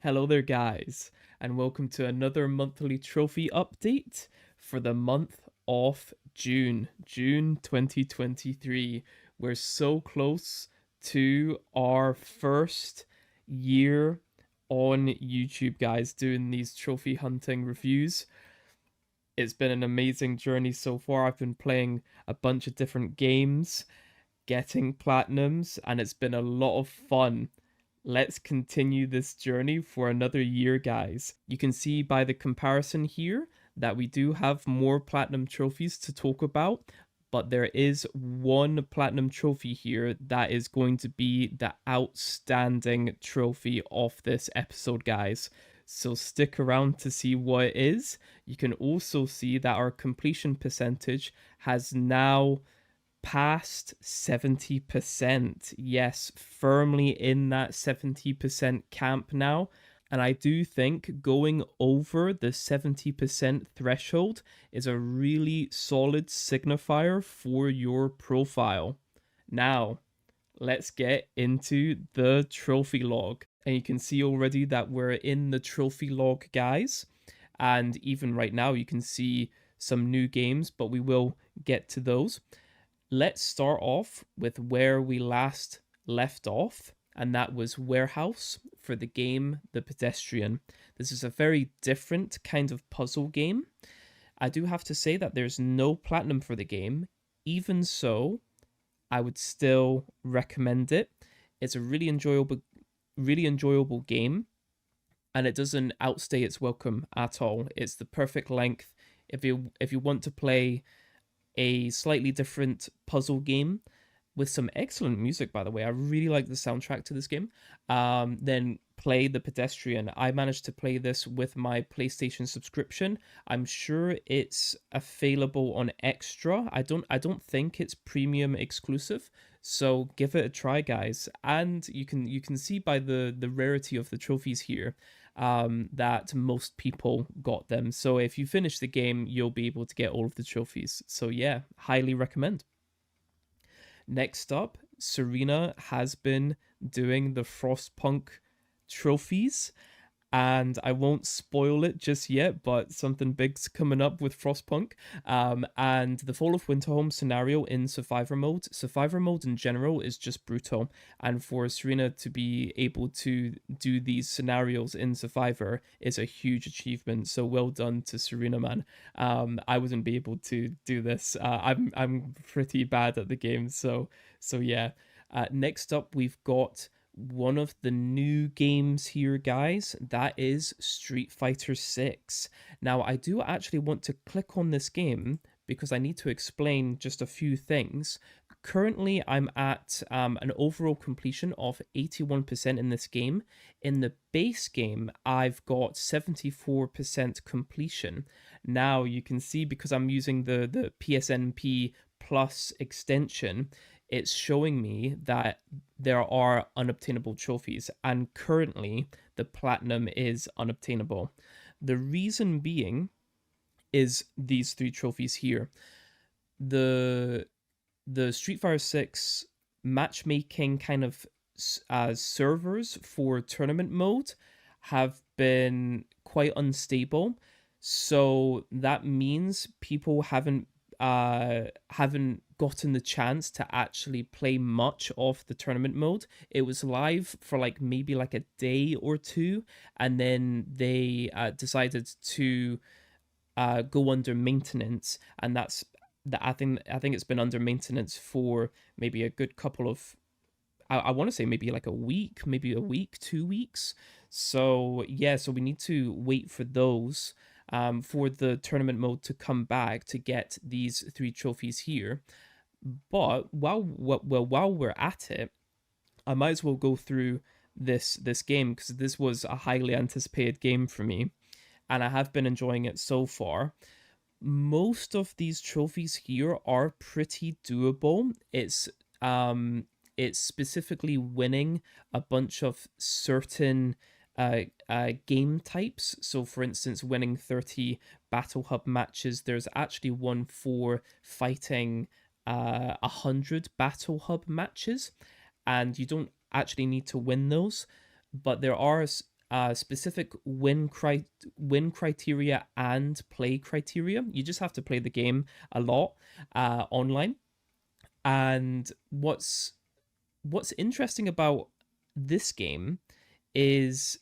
Hello there, guys, and welcome to another monthly trophy update for the month of June 2023. We're so close to our first year on YouTube, guys, doing these trophy hunting reviews. It's been an amazing journey so far. I've been playing a bunch of different games, getting platinums, and it's been a lot of fun. Let's continue this journey for another year, guys. You can see by the comparison here that we do have more platinum trophies to talk about, but there is one platinum trophy here that is going to be the outstanding trophy of this episode, guys. So stick around to see what it is. You can also see that our completion percentage has now past 70%. Yes, firmly in that 70% camp now. And I do think going over the 70% threshold is a really solid signifier for your profile. Now, let's get into the trophy log. And you can see already that we're in the trophy log, guys. And even right now, you can see some new games, but we will get to those. Let's start off with where we last left off, and that was Warehouse for the game The Pedestrian. This is a very different kind of puzzle game. I do have to say that there's no platinum for the game. Even so, I would still recommend it. It's a really enjoyable game, and it doesn't outstay its welcome at all. It's the perfect length if you want to play a slightly different puzzle game with some excellent music, by the way. I really like the soundtrack to this game. Then play The Pedestrian. I managed to play this with my PlayStation subscription. I'm sure it's available on Extra. I don't think it's premium exclusive. So give it a try, guys. And you can see by the rarity of the trophies here that most people got them. So if you finish the game, you'll be able to get all of the trophies. So yeah, highly recommend. Next up, Serena has been doing the Frostpunk trophies, and I won't spoil it just yet, but something big's coming up with Frostpunk. And the Fall of Winterhome scenario in Survivor mode in general is just brutal. And for Serena to be able to do these scenarios in Survivor is a huge achievement. So well done to Serena, man. I wouldn't be able to do this. I'm pretty bad at the game, so yeah. Next up, we've got one of the new games here, guys. That is Street Fighter 6. Now, I do actually want to click on this game because I need to explain just a few things. Currently, I'm at an overall completion of 81% in this game. In the base game, I've got 74% completion. Now, you can see because I'm using the PSNP Plus extension, it's showing me that there are unobtainable trophies, and currently the platinum is unobtainable. The reason being is these three trophies here. The Street Fighter 6 matchmaking kind of servers for tournament mode have been quite unstable. So that means people haven't gotten the chance to actually play much of the tournament mode. It was live for maybe a day or two, and then they decided to go under maintenance, and that's that. I think it's been under maintenance for maybe a good couple of. I want to say maybe a week, 2 weeks. So yeah, so we need to wait for those. For the tournament mode to come back to get these three trophies here. But while we're at it, I might as well go through this game because this was a highly anticipated game for me, and I have been enjoying it so far. Most of these trophies here are pretty doable. It's specifically winning a bunch of certain game types. So, for instance, winning 30 Battle Hub matches. There's actually one for fighting 100 Battle Hub matches, and you don't actually need to win those, but there are specific win criteria and play criteria. You just have to play the game a lot online. And what's interesting about this game is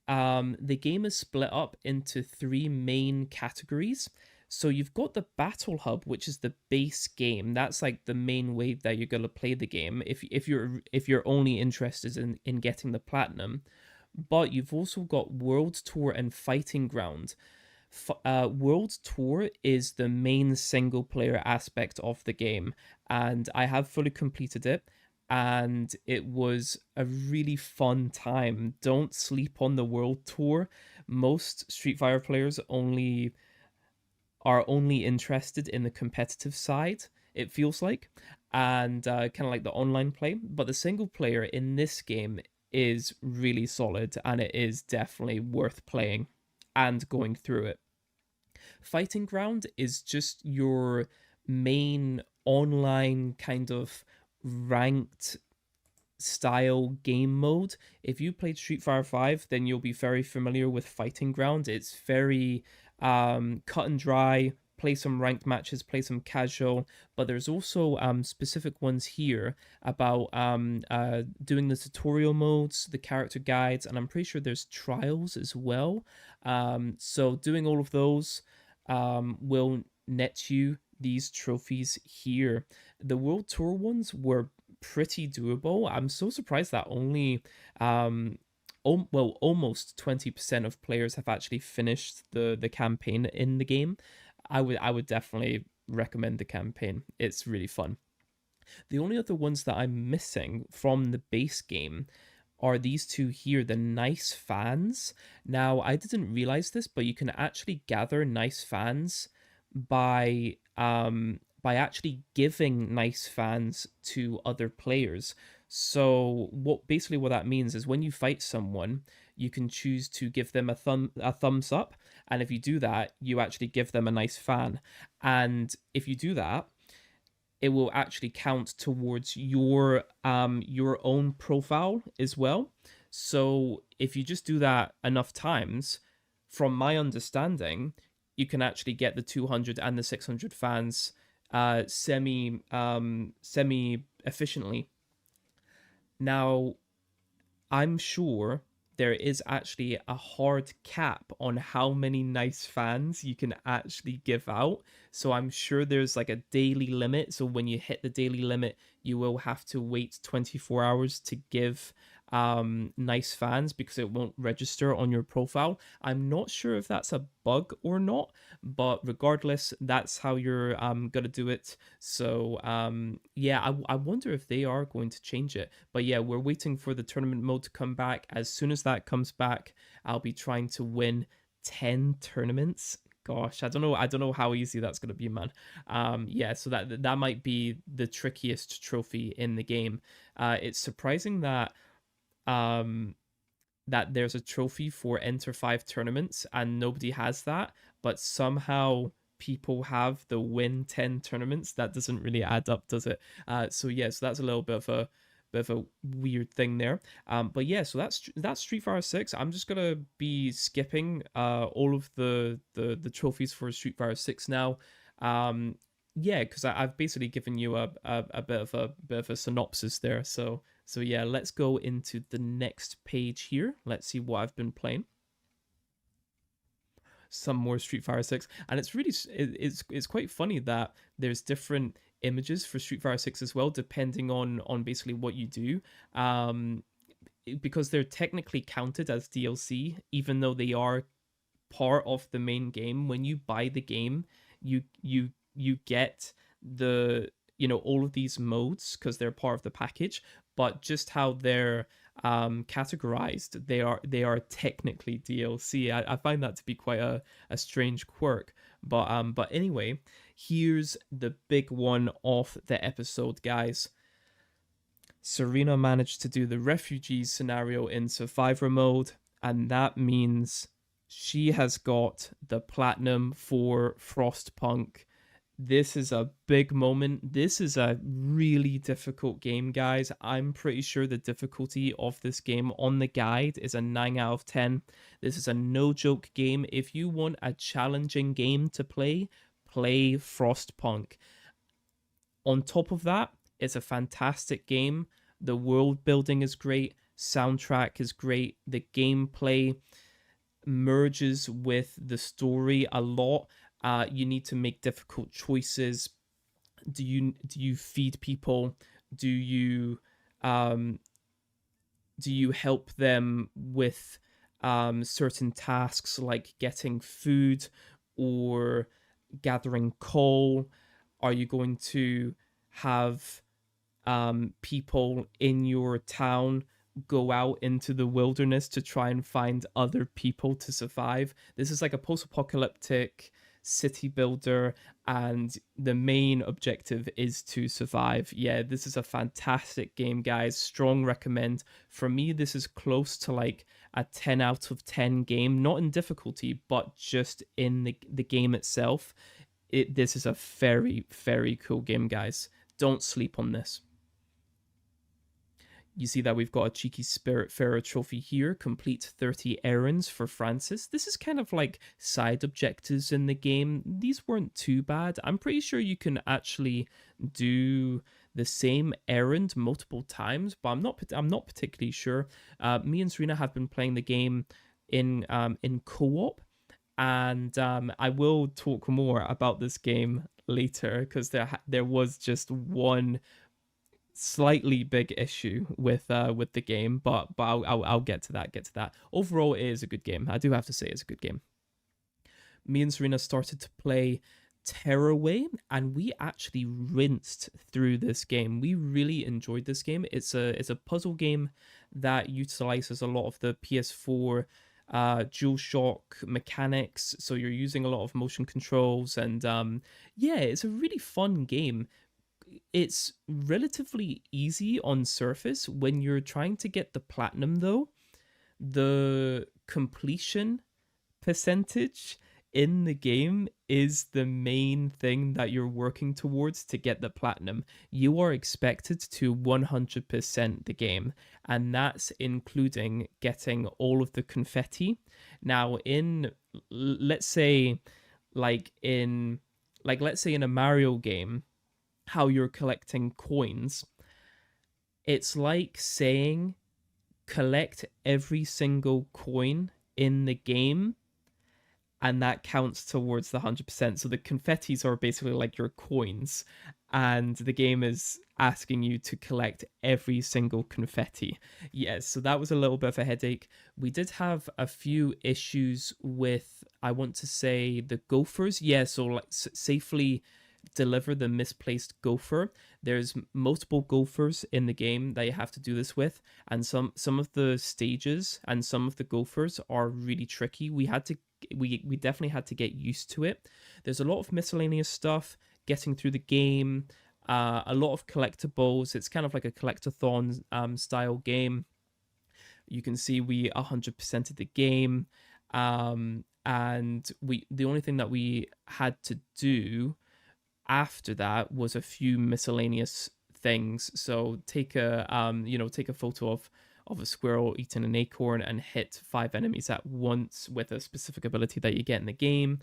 the game is split up into three main categories. So you've got the Battle Hub, which is the base game. That's like the main way that you're gonna play the game. If you're only interested in getting the platinum, but you've also got World Tour and Fighting Ground. World Tour is the main single player aspect of the game, and I have fully completed it. And it was a really fun time. Don't sleep on the World Tour. Most Street Fighter players only interested in the competitive side, it feels like, and kind of like the online play. But the single player in this game is really solid, and it is definitely worth playing and going through it. Fighting Ground is just your main online kind of ranked style game mode. If you played Street Fighter 5, then you'll be very familiar with Fighting Ground. It's very cut and dry. Play some ranked matches, play some casual, but there's also specific ones here about doing the tutorial modes, the character guides, and I'm pretty sure there's trials as well. So doing all of those will net you these trophies here. The World Tour ones were pretty doable. I'm so surprised that only almost 20% of players have actually finished the campaign in the game. I would definitely recommend the campaign. It's really fun. The only other ones that I'm missing from the base game are these two here, the nice fans. Now, I didn't realize this, but you can actually gather nice fans by actually giving nice fans to other players. So what that means is when you fight someone, you can choose to give them a thumbs up, and if you do that, you actually give them a nice fan. And if you do that, it will actually count towards your own profile as well. So if you just do that enough times, from my understanding, you can actually get the 200 and the 600 fans semi efficiently. Now, I'm sure there is actually a hard cap on how many nice fans you can actually give out. So I'm sure there's like a daily limit. So when you hit the daily limit, you will have to wait 24 hours to give nice fans because it won't register on your profile. I'm not sure if that's a bug or not, but regardless, that's how you're gonna do it. So yeah, I wonder if they are going to change it. But yeah, we're waiting for the tournament mode to come back. As soon as that comes back, I'll be trying to win 10 tournaments. Gosh, I don't know how easy that's gonna be, man. Yeah, so that might be the trickiest trophy in the game. It's surprising um that there's a trophy for enter 5 tournaments and nobody has that, but somehow people have the win 10 tournaments. That doesn't really add up, does it? So yeah, so that's a little bit of a weird thing there. But yeah, so that's Street Fighter 6. I'm just gonna be skipping all of the trophies for Street Fighter 6 now. Yeah, because I've basically given you a bit of a synopsis there. So yeah, let's go into the next page here. Let's see what I've been playing. Some more Street Fighter 6, and it's quite funny that there's different images for Street Fighter 6 as well, depending on basically what you do. Because they're technically counted as DLC, even though they are part of the main game. When you buy the game, you get the all of these modes because they're part of the package, but just how they're categorized, they are technically DLC. I find that to be quite a strange quirk. But anyway, here's the big one of the episode, guys. Serena managed to do the refugees scenario in survivor mode, and that means she has got the platinum for Frostpunk. This is a big moment. This is a really difficult game, guys. I'm pretty sure the difficulty of this game on the guide is a 9 out of 10. This is a no joke game. If you want a challenging game to play, play Frostpunk. On top of that, it's a fantastic game. The world building is great, soundtrack is great, the gameplay merges with the story a lot. You need to make difficult choices. Do you feed people? Do you um, do you help them with certain tasks like getting food or gathering coal? Are you going to have people in your town go out into the wilderness to try and find other people to survive? This is like a post apocalyptic city builder, and the main objective is to survive. Yeah, this is a fantastic game, guys. Strong recommend. For me, this is close to like a 10 out of 10 game, not in difficulty, but just in the game itself. This is a very, very cool game, guys. Don't sleep on this. You see that we've got a cheeky Spiritfarer trophy here. Complete 30 errands for Francis. This is kind of like side objectives in the game. These weren't too bad. I'm pretty sure you can actually do the same errand multiple times, but I'm not particularly sure. Me and Serena have been playing the game in co-op, and I will talk more about this game later because there was just one slightly big issue with the game, but I'll get to that. Get to that. Overall, it is a good game. I do have to say, it's a good game. Me and Serena started to play Tearaway, and we actually rinsed through this game. We really enjoyed this game. It's a puzzle game that utilizes a lot of the PS4 DualShock mechanics, so you're using a lot of motion controls, and yeah, it's a really fun game. It's relatively easy on surface. When you're trying to get the platinum, though, the completion percentage in the game is the main thing that you're working towards to get the platinum. You are expected to 100% the game, and that's including getting all of the confetti. Now, in let's say, let's say in a Mario game, how you're collecting coins, it's like saying collect every single coin in the game, and that counts towards the 100%. So the confettis are basically like your coins, and the game is asking you to collect every single confetti. Yes, so that was a little bit of a headache. We did have a few issues with, I want to say, the gophers. Yeah, so like safely deliver the misplaced gopher. There's multiple gophers in the game that you have to do this with, and some of the stages and some of the gophers are really tricky. We definitely had to get used to it. There's a lot of miscellaneous stuff getting through the game, a lot of collectibles. It's kind of like a collectathon style game. You can see we 100% of the game, and the only thing that we had to do after that was a few miscellaneous things. So take a photo of a squirrel eating an acorn and hit 5 enemies at once with a specific ability that you get in the game,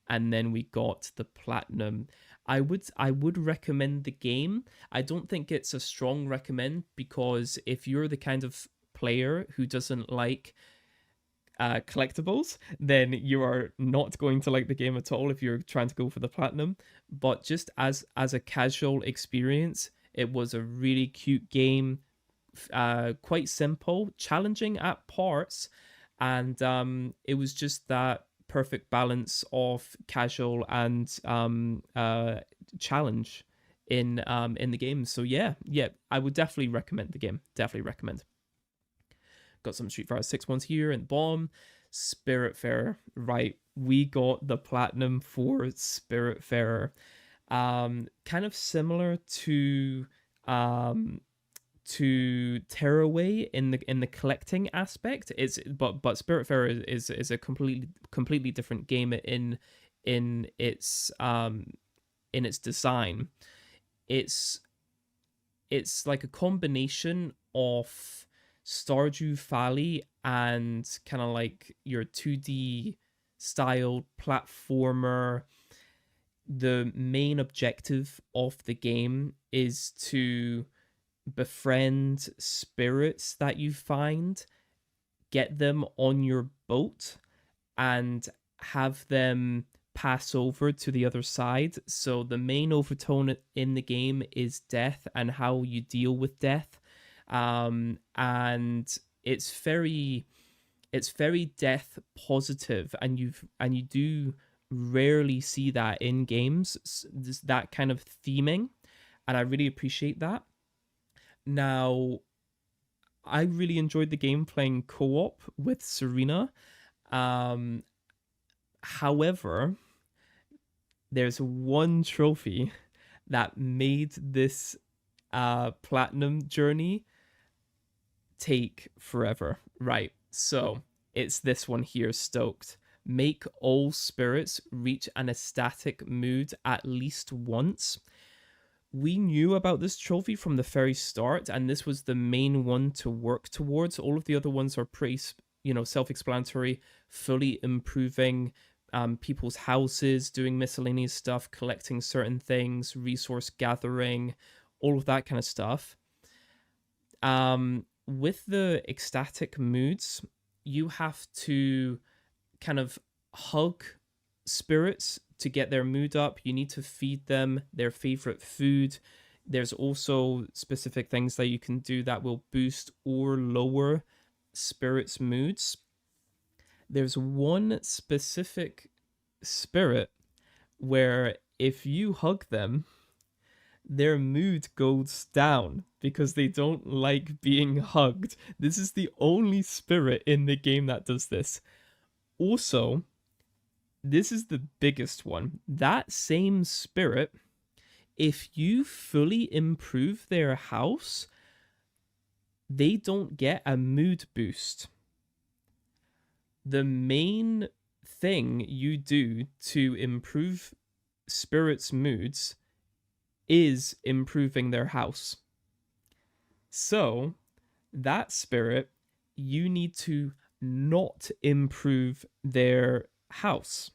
and then we got the platinum. I would recommend the game. I don't think it's a strong recommend, because if you're the kind of player who doesn't like collectibles, then you are not going to like the game at all if you're trying to go for the platinum. But just as a casual experience, it was a really cute game, quite simple, challenging at parts, and it was just that perfect balance of casual and challenge in the game. So yeah, I would definitely recommend the game. Definitely recommend. Got some Street Fighter 6 ones here and bomb. Spiritfarer. Right, we got the platinum for Spiritfarer. Kind of similar to Tearaway in the collecting aspect. But Spiritfarer is a completely different game in its in its design. It's it's like a combination of Stardew Valley and kind of like your 2D styled platformer. The main objective of the game is to befriend spirits that you find, get them on your boat, and have them pass over to the other side. So the main overtone in the game is death and how you deal with death. And it's very death positive, and you do rarely see that in games, that kind of theming, and I really appreciate that. Now, I really enjoyed the game playing co-op with Serena. Um, However, there's one trophy that made this platinum journey take forever. Right. So it's this one here, Stoked. Make all spirits reach an ecstatic mood at least once. We knew about this trophy from the very start, and this was the main one to work towards. All of the other ones are pretty, self-explanatory, fully improving people's houses, doing miscellaneous stuff, collecting certain things, resource gathering, all of that kind of stuff. With the ecstatic moods, you have to kind of hug spirits to get their mood up. You need to feed them their favorite food. There's also specific things that you can do that will boost or lower spirits' moods. There's one specific spirit where if you hug them, their mood goes down because they don't like being hugged. This is the only spirit in the game that does this. Also, this is the biggest one. That same spirit, if you fully improve their house, they don't get a mood boost. The main thing you do to improve spirits' moods is improving their house. So, that spirit, you need to not improve their house.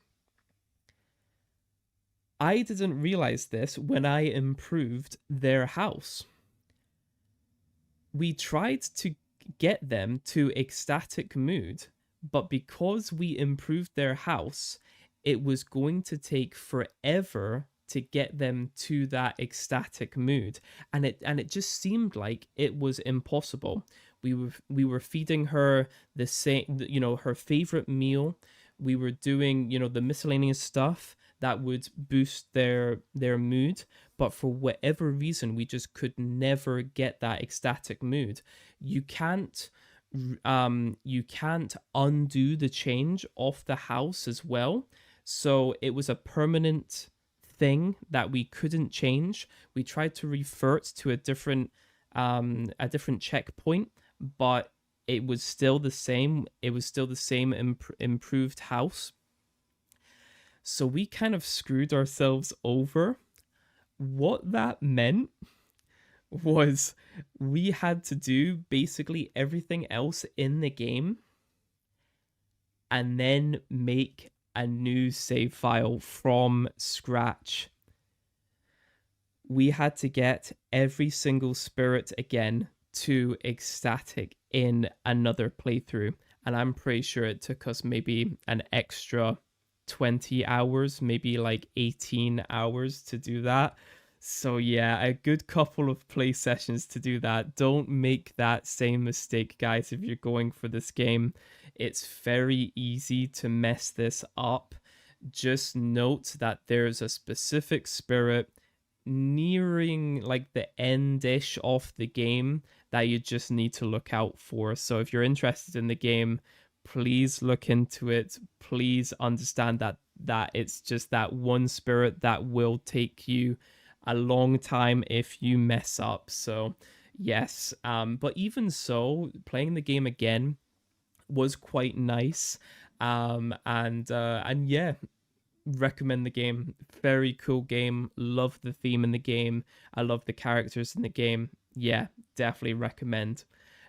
I didn't realize this when I improved their house. We tried to get them to ecstatic mood, but because we improved their house, it was going to take forever to get them to that ecstatic mood, and it just seemed like it was impossible. We were feeding her the same, her favorite meal. We were doing, the miscellaneous stuff that would boost their mood, but for whatever reason we just could never get that ecstatic mood. You can't undo the change of the house as well, so it was a permanent thing that we couldn't change. We tried to revert to a different checkpoint, but it was still the same. It was still the same improved house. So we kind of screwed ourselves over. What that meant was we had to do basically everything else in the game and then make a new save file from scratch. We had to get every single spirit again to ecstatic in another playthrough, and I'm pretty sure it took us maybe an extra 20 hours, maybe like 18 hours to do that. So yeah, a good couple of play sessions to do that. Don't make that same mistake, guys, if you're going for this game. It's very easy to mess this up. Just note that there's a specific spirit nearing like the end-ish of the game that you just need to look out for. So if you're interested in the game, please look into it. Please understand that it's just that one spirit that will take you a long time if you mess up. So yes, but even so, playing the game again was quite nice. And yeah, recommend the game. Very cool game. Love the theme in the game. I love the characters in the game. Yeah, definitely recommend.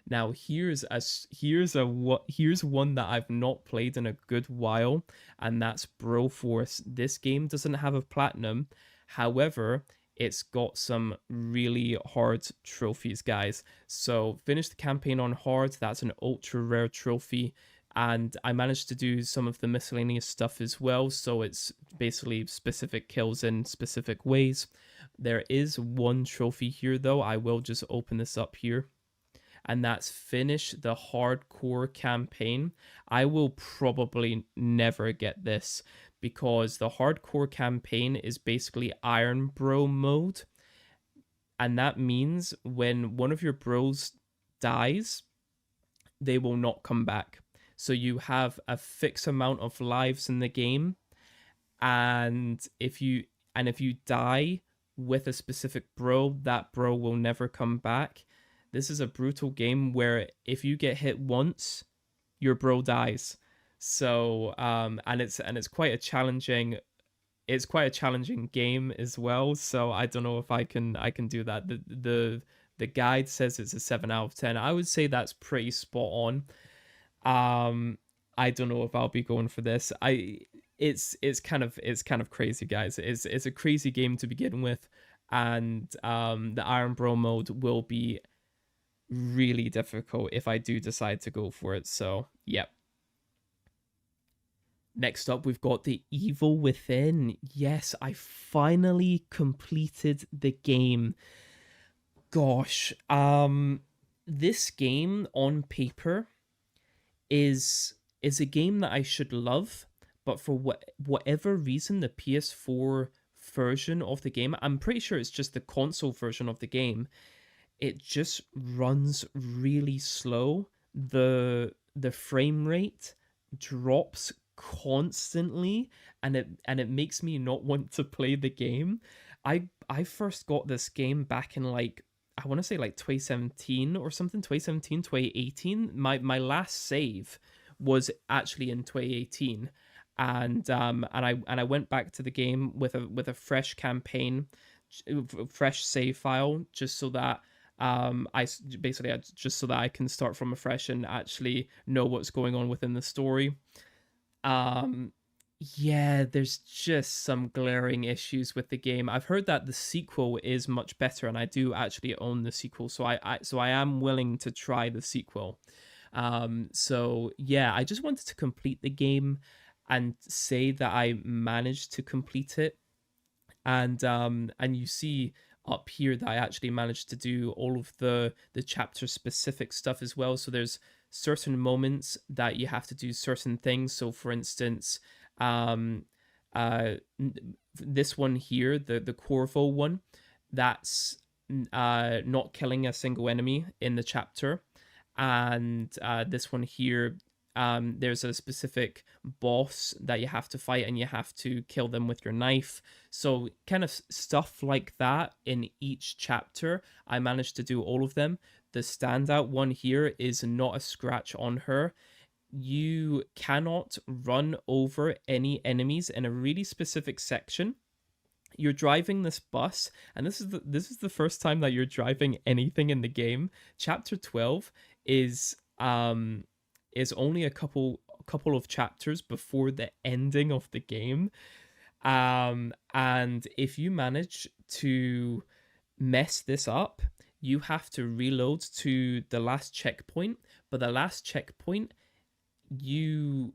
Now here's one that I've not played in a good while, and that's Broforce. This game doesn't have a platinum, however, it's got some really hard trophies, guys. So finish the campaign on hard. That's an ultra rare trophy, and I managed to do some of the miscellaneous stuff as well. So it's basically specific kills in specific ways. There is one trophy here though. I will just open this up here, and that's finish the hardcore campaign. I will probably never get this because the hardcore campaign is basically Iron Bro mode, and that means when one of your bros dies, they will not come back. So you have a fixed amount of lives in the game, and if you die with a specific bro, that bro will never come back. This is a brutal game where if you get hit once, your bro dies. So and it's quite a challenging game as well. So I don't know if I can do that. The guide says it's a 7 out of 10. I would say that's pretty spot on. I don't know if I'll be going for this. It's kind of crazy, guys. It's a crazy game to begin with, and the Iron Bro mode will be really difficult if I do decide to go for it. So, yep. Next up, we've got The Evil Within. Yes, I finally completed the game. Gosh, this game on paper is a game that I should love, but for whatever reason, the PS4 version of the game, I'm pretty sure it's just the console version of the game, it just runs really slow. The frame rate drops constantly, and it makes me not want to play the game. I first got this game back in like, I want to say like 2017 or something, 2017, 2018. My last save was actually in 2018. And I went back to the game with a fresh campaign, fresh save file, just so that just so that I can start from afresh and actually know what's going on within the story. Um, yeah, there's just some glaring issues with the game. I've heard that the sequel is much better, and I do actually own the sequel, so I am willing to try the sequel. So yeah, I just wanted to complete the game and say that I managed to complete it, and you see up here that I actually managed to do all of the chapter specific stuff as well. So there's certain moments that you have to do certain things. So for instance, um uh this one here, the Corvo one, that's not killing a single enemy in the chapter. And this one here, there's a specific boss that you have to fight, and you have to kill them with your knife. So kind of stuff like that in each chapter. I managed to do all of them. The standout one here is not a scratch on her. You cannot run over any enemies in a really specific section. You're driving this bus, and this is the first time that you're driving anything in the game. Chapter 12 is is only a couple of chapters before the ending of the game. And if you manage to mess this up, you have to reload to the last checkpoint. But the last checkpoint, you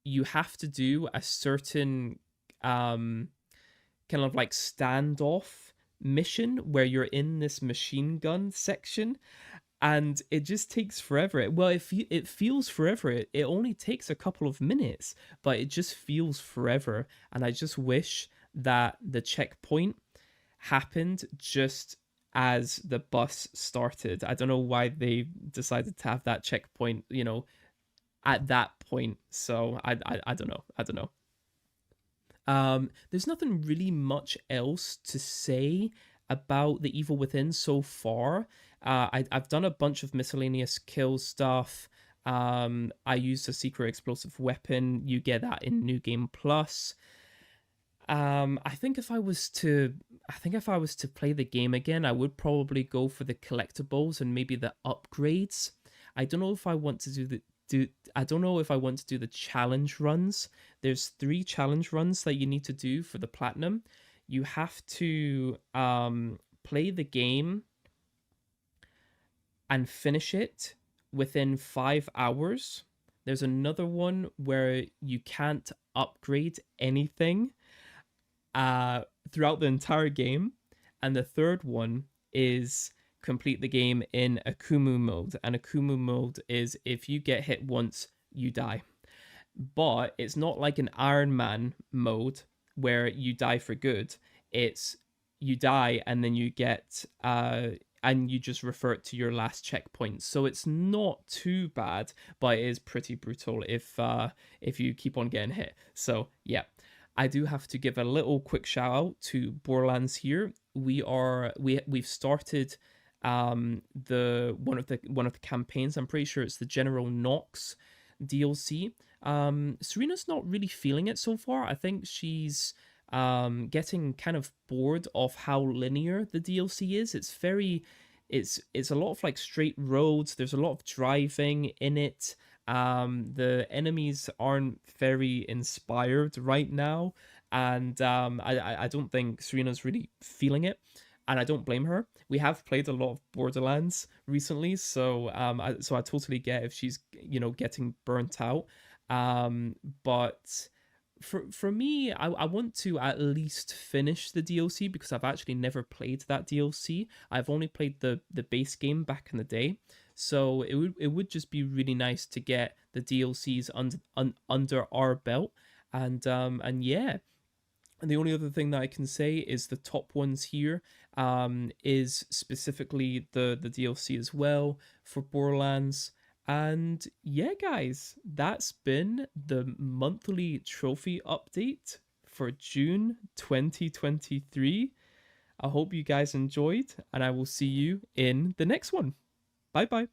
you have to do a certain kind of like standoff mission where you're in this machine gun section, and it just takes forever. Well, it feels forever. It only takes a couple of minutes, but it just feels forever. And I just wish that the checkpoint happened just as the bus started. I don't know why they decided to have that checkpoint, at that point. So I don't know. I don't know. There's nothing really much else to say about the Evil Within so far. I've done a bunch of miscellaneous kill stuff. I used a secret explosive weapon. You get that in New Game Plus. I think if I was to, I think if I was to play the game again, I would probably go for the collectibles and maybe the upgrades. I don't know if I want to do. I don't know if I want to do the challenge runs. There's 3 challenge runs that you need to do for the platinum. You have to play the game and finish it within 5 hours. There's another one where you can't upgrade anything uh, throughout the entire game. And the third one is complete the game in Akumu mode. And Akumu mode is if you get hit once, you die. But it's not like an Iron Man mode where you die for good. It's you die and then you get and you just revert to your last checkpoint. So it's not too bad, but it is pretty brutal if you keep on getting hit. So yeah, I do have to give a little quick shout out to Borderlands here. We've started the one of the campaigns. I'm pretty sure it's the General Knox DLC. Serena's not really feeling it so far. I think she's getting kind of bored of how linear the DLC is. It's a lot of like straight roads. There's a lot of driving in it. The enemies aren't very inspired right now, and I don't think Serena's really feeling it, and I don't blame her. We have played a lot of Borderlands recently, so I totally get if she's getting burnt out. But for me, I want to at least finish the DLC because I've actually never played that DLC. I've only played the base game back in the day. So it would just be really nice to get the DLCs under our belt, and yeah. And the only other thing that I can say is the top ones here is specifically the DLC as well for Borderlands. And yeah, guys, that's been the monthly trophy update for June 2023. I hope you guys enjoyed, and I will see you in the next one. Bye bye.